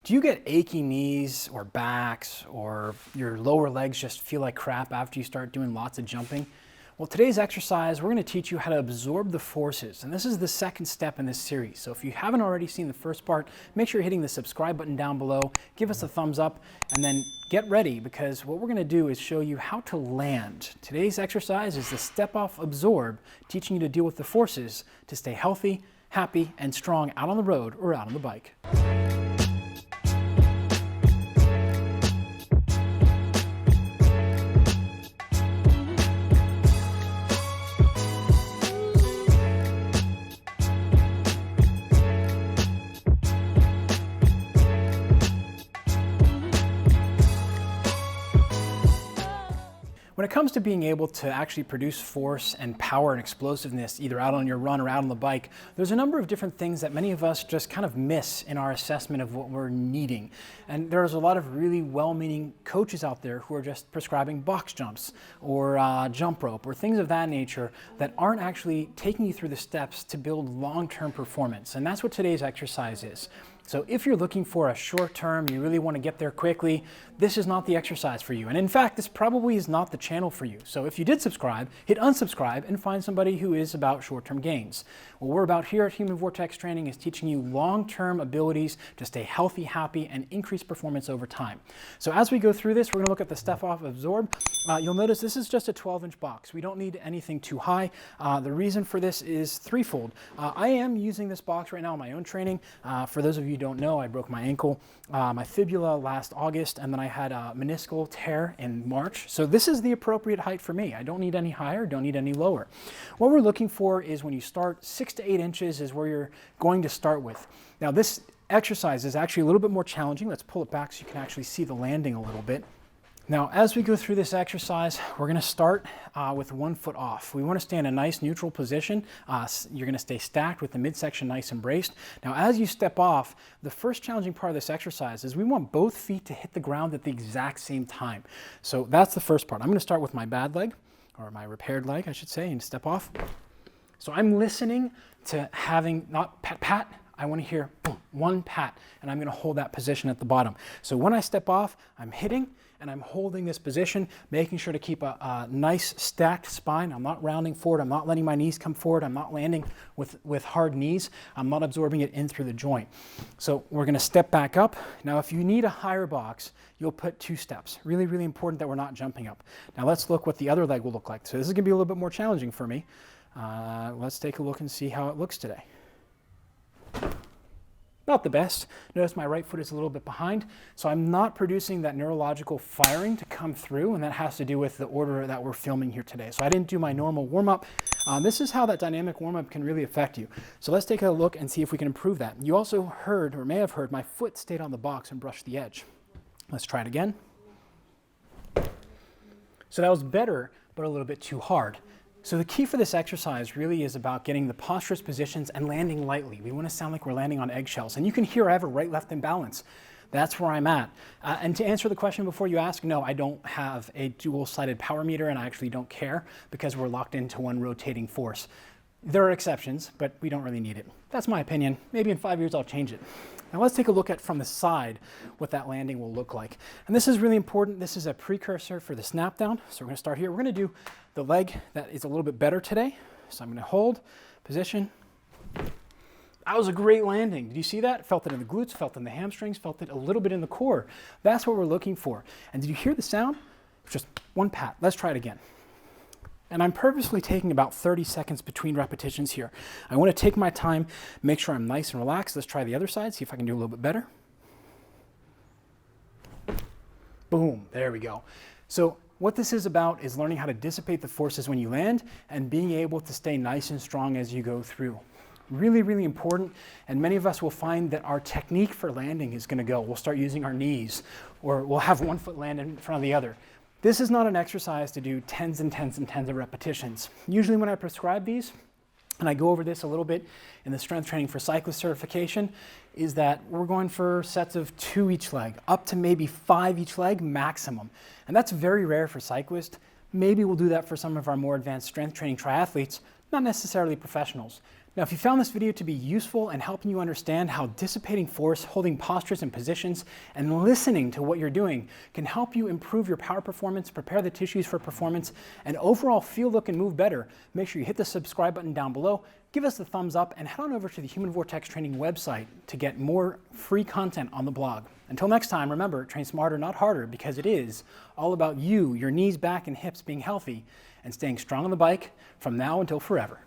Do you get achy knees or backs, or your lower legs just feel like crap after you start doing lots of jumping? Well, today's exercise, we're going to teach you how to absorb the forces, and this is the second step in this series. So if you haven't already seen the first part, make sure you're hitting the subscribe button down below, give us a thumbs up, and then get ready, because what we're going to do is show you how to land. Today's exercise is the step off absorb, teaching you to deal with the forces to stay healthy, happy, and strong out on the road or out on the bike. When it comes to being able to actually produce force and power and explosiveness, either out on your run or out on the bike, there's a number of different things that many of us just kind of miss in our assessment of what we're needing. And there's a lot of really well-meaning coaches out there who are just prescribing box jumps or jump rope or things of that nature that aren't actually taking you through the steps to build long-term performance. And that's what today's exercise is. So if you're looking for a short term, you really want to get there quickly, this is not the exercise for you. And in fact, this probably is not the channel for you. So if you did subscribe, hit unsubscribe and find somebody who is about short-term gains. What we're about here at Human Vortex Training is teaching you long-term abilities to stay healthy, happy, and increase performance over time. So as we go through this, we're going to look at the step off absorb. You'll notice this is just a 12-inch box. We don't need anything too high. The reason for this is threefold. I am using this box right now in my own training. For those of you who don't know, I broke my ankle, my fibula last August, and then I had a meniscal tear in March. So this is the appropriate height for me. I don't need any higher, don't need any lower. What we're looking for is when you start, 6 to 8 inches is where you're going to start with. Now this exercise is actually a little bit more challenging. Let's pull it back so you can actually see the landing a little bit. Now, as we go through this exercise, we're going to start with 1 foot off. We want to stay in a nice neutral position. You're going to stay stacked with the midsection nice and braced. Now, as you step off, the first challenging part of this exercise is we want both feet to hit the ground at the exact same time. So that's the first part. I'm going to start with my bad leg, or my repaired leg, I should say, and step off. So I'm listening to having not pat, pat. I want to hear boom, 1 pat, and I'm going to hold that position at the bottom. So when I step off, I'm hitting, and I'm holding this position, making sure to keep a nice stacked spine. I'm not rounding forward. I'm not letting my knees come forward. I'm not landing with hard knees. I'm not absorbing it in through the joint. So we're going to step back up. Now, if you need a higher box, you'll put 2 steps. Really, really important that we're not jumping up. Now, let's look what the other leg will look like. So this is going to be a little bit more challenging for me. Let's take a look and see how it looks today. Not the best. Notice my right foot is a little bit behind, so I'm not producing that neurological firing to come through, and that has to do with the order that we're filming here today. So I didn't do my normal warm-up. This is how that dynamic warm-up can really affect you. So let's take a look and see if we can improve that. You also heard, or may have heard, my foot stayed on the box and brushed the edge. Let's try it again. So that was better, but a little bit too hard. So the key for this exercise really is about getting the posturous positions and landing lightly. We want to sound like we're landing on eggshells. And you can hear I have a right-left imbalance. That's where I'm at. And to answer the question before you ask, no, I don't have a dual-sided power meter, and I actually don't care because we're locked into 1 rotating force. There are exceptions, but we don't really need it. That's my opinion. Maybe in 5 years I'll change it. Now let's take a look at from the side what that landing will look like. And this is really important. This is a precursor for the snap down. So we're going to start here. We're going to do the leg that is a little bit better today. So I'm going to hold, position. That was a great landing. Did you see that? Felt it in the glutes, felt it in the hamstrings, felt it a little bit in the core. That's what we're looking for. And did you hear the sound? Just 1 pat. Let's try it again. And I'm purposely taking about 30 seconds between repetitions here. I want to take my time, make sure I'm nice and relaxed. Let's try the other side, see if I can do a little bit better. Boom, there we go. So what this is about is learning how to dissipate the forces when you land and being able to stay nice and strong as you go through. Really, really important. And many of us will find that our technique for landing is going to go. We'll start using our knees, or we'll have 1 foot land in front of the other. This is not an exercise to do tens and tens and tens of repetitions. Usually when I prescribe these, and I go over this a little bit in the strength training for cyclist certification, is that we're going for sets of 2 each leg, up to maybe 5 each leg maximum. And that's very rare for cyclists. Maybe we'll do that for some of our more advanced strength training triathletes, not necessarily professionals. Now, if you found this video to be useful and helping you understand how dissipating force, holding postures and positions, and listening to what you're doing can help you improve your power performance, prepare the tissues for performance, and overall feel, look, and move better, make sure you hit the subscribe button down below, give us the thumbs up, and head on over to the Human Vortex Training website to get more free content on the blog. Until next time, remember, train smarter, not harder, because it is all about you, your knees, back, and hips being healthy and staying strong on the bike from now until forever.